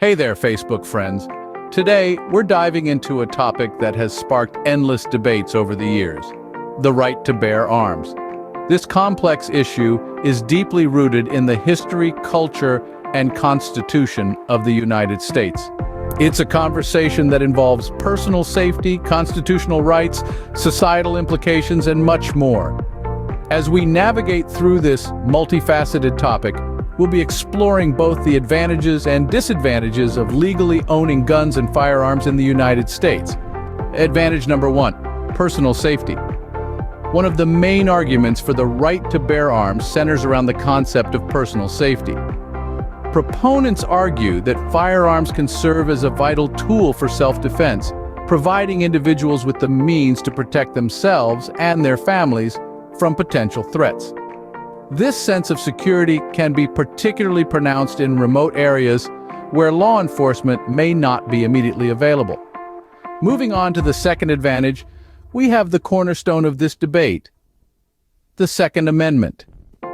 Hey there, Facebook friends. Today, we're diving into a topic that has sparked endless debates over the years: the right to bear arms. This complex issue is deeply rooted in the history, culture, and Constitution of the United States. It's a conversation that involves personal safety, constitutional rights, societal implications, and much more. As we navigate through this multifaceted topic, we'll be exploring both the advantages and disadvantages of legally owning guns and firearms in the United States. Advantage number 1, personal safety. One of the main arguments for the right to bear arms centers around the concept of personal safety. Proponents argue that firearms can serve as a vital tool for self-defense, providing individuals with the means to protect themselves and their families from potential threats. This sense of security can be particularly pronounced in remote areas where law enforcement may not be immediately available. Moving on to the second advantage, we have the cornerstone of this debate: the Second Amendment.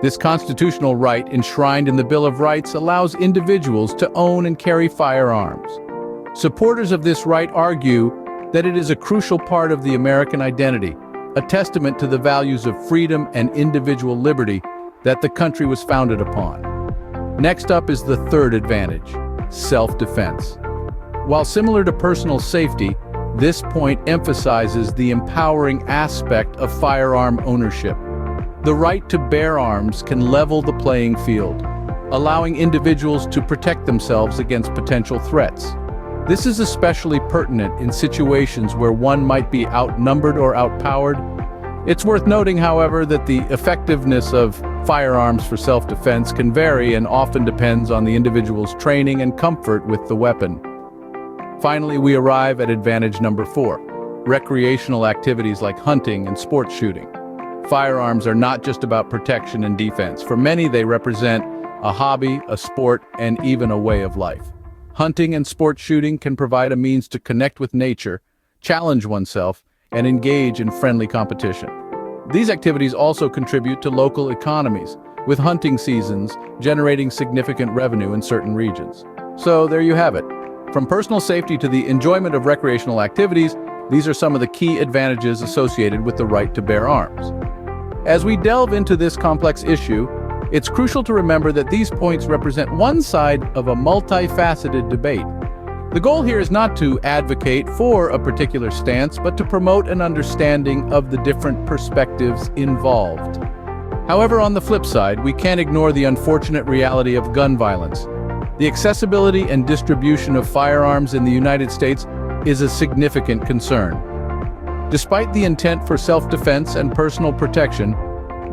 This constitutional right enshrined in the Bill of Rights allows individuals to own and carry firearms. Supporters of this right argue that it is a crucial part of the American identity, a testament to the values of freedom and individual liberty that the country was founded upon. Next up is the third advantage: self-defense. While similar to personal safety, this point emphasizes the empowering aspect of firearm ownership. The right to bear arms can level the playing field, allowing individuals to protect themselves against potential threats. This is especially pertinent in situations where one might be outnumbered or outpowered. It's worth noting, however, that the effectiveness of firearms for self-defense can vary and often depends on the individual's training and comfort with the weapon. Finally, we arrive at advantage number 4, recreational activities like hunting and sport shooting. Firearms are not just about protection and defense. For many, they represent a hobby, a sport, and even a way of life. Hunting and sport shooting can provide a means to connect with nature, challenge oneself, and engage in friendly competition. These activities also contribute to local economies, with hunting seasons generating significant revenue in certain regions. So there you have it. From personal safety to the enjoyment of recreational activities, these are some of the key advantages associated with the right to bear arms. As we delve into this complex issue, it's crucial to remember that these points represent one side of a multifaceted debate. The goal here is not to advocate for a particular stance, but to promote an understanding of the different perspectives involved. However, on the flip side, we can't ignore the unfortunate reality of gun violence. The accessibility and distribution of firearms in the United States is a significant concern. Despite the intent for self-defense and personal protection,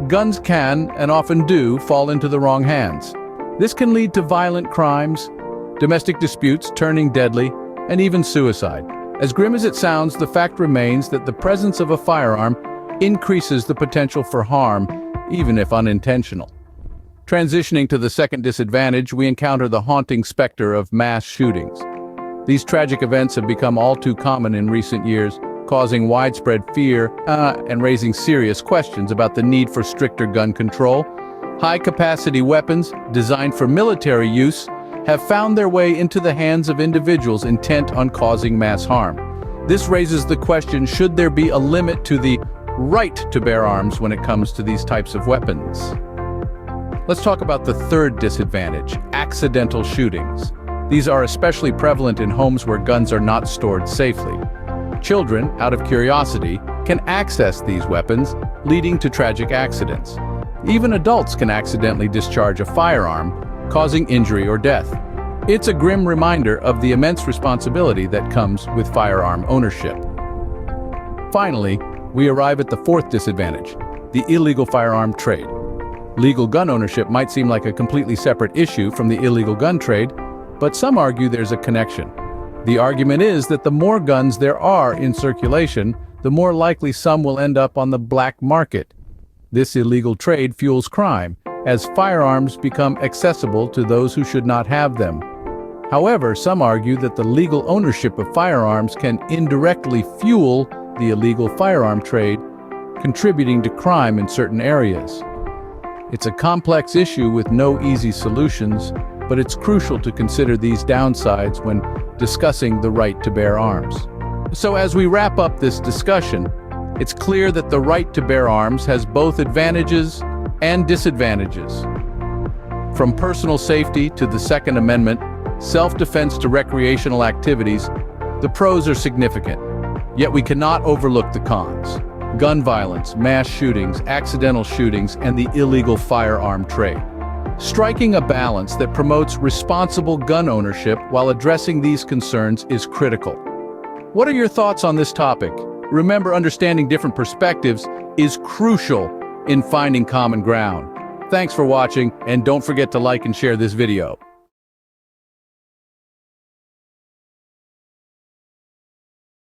guns can, and often do, fall into the wrong hands. This can lead to violent crimes, domestic disputes turning deadly, and even suicide. As grim as it sounds, the fact remains that the presence of a firearm increases the potential for harm, even if unintentional. Transitioning to the second disadvantage, we encounter the haunting specter of mass shootings. These tragic events have become all too common in recent years, causing widespread fear and raising serious questions about the need for stricter gun control. High-capacity weapons, designed for military use, have found their way into the hands of individuals intent on causing mass harm. This raises the question, should there be a limit to the right to bear arms when it comes to these types of weapons? Let's talk about the third disadvantage: accidental shootings. These are especially prevalent in homes where guns are not stored safely. Children, out of curiosity, can access these weapons, leading to tragic accidents. Even adults can accidentally discharge a firearm, causing injury or death. It's a grim reminder of the immense responsibility that comes with firearm ownership. Finally, we arrive at the fourth disadvantage: the illegal firearm trade. Legal gun ownership might seem like a completely separate issue from the illegal gun trade, but some argue there's a connection. The argument is that the more guns there are in circulation, the more likely some will end up on the black market. This illegal trade fuels crime, as firearms become accessible to those who should not have them. However, some argue that the legal ownership of firearms can indirectly fuel the illegal firearm trade, contributing to crime in certain areas. It's a complex issue with no easy solutions, but it's crucial to consider these downsides when discussing the right to bear arms. So as we wrap up this discussion, it's clear that the right to bear arms has both advantages and disadvantages. From personal safety to the Second Amendment, self-defense to recreational activities, the pros are significant. Yet we cannot overlook the cons. Gun violence, mass shootings, accidental shootings, and the illegal firearm trade. Striking a balance that promotes responsible gun ownership while addressing these concerns is critical. What are your thoughts on this topic? Remember, understanding different perspectives is crucial in finding common ground. Thanks for watching, and don't forget to like and share this video.